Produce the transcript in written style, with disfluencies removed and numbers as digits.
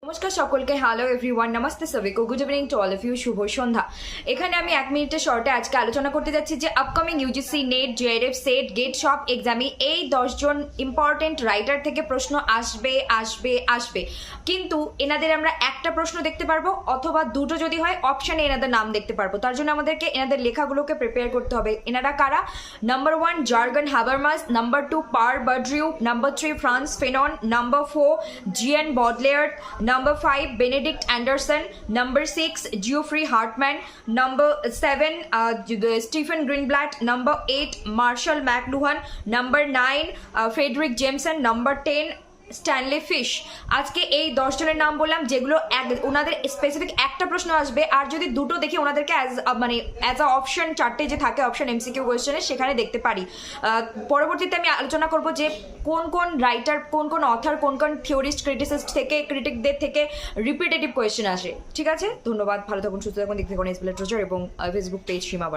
নমস্কার সকলকে, hello everyone, নমস্তে সবিকো, good evening to all of you, শুভ সন্ধ্যা। এখানে আমি 1 মিনিটের শর্টে আজকে আলোচনা করতে যাচ্ছি যে upcoming UGC NET, JRF, SET, GATE সব এক্সামে এই 10 জন ইম্পর্টেন্ট রাইটার থেকে প্রশ্ন আসবে আসবে আসবে, কিন্তু এনাদের আমরা একটা প্রশ্ন দেখতে পারবো অথবা দুটো যদি হয় অপশানে এনাদের নাম দেখতে পারবো। তার জন্য আমাদেরকে এনাদের লেখাগুলোকে প্রিপেয়ার করতে হবে। এনারা কারা? নাম্বার 1 জার্গন হাবারমাস, নাম্বার 2 পার বাডরিউ, নাম্বার 3 ফ্রান্স ফেনন, নাম্বার 4 জিয়ান বডলেয়ার, Number 5 Benedict Anderson, Number 6 Geoffrey Hartman, Number 7 Stephen Greenblatt, Number 8 Marshall McLuhan, Number 9 Frederick Jameson, Number 10 Stanley fish. আজকে এই 10 জনের নাম বললাম যেগুলো ওনাদের স্পেসিফিক একটা প্রশ্ন আসবে, আর যদি দুটো দেখি ওনাদেরকে অ্যাজ আ অপশন, চারটে যে থাকে অপশন এমসিকিউ কোয়েশ্চেনে সেখানে দেখতে পারি। পরবর্তীতে আমি আলোচনা করব যে কোন কোন রাইটার, কোন কোন অথার, কোন কোন থিওরিস্ট, ক্রিটিসিস্ট থেকে, ক্রিটিকদের থেকে রিপিটেটিভ কোয়েশ্চেন আসে। ঠিক আছে, ধন্যবাদ, ভালো থাকুন, সুস্থ থাকুন, দেখতে থাকুন এসবিএল ট্রেজার এবং ফেসবুক পেজ সীমা বর্মা।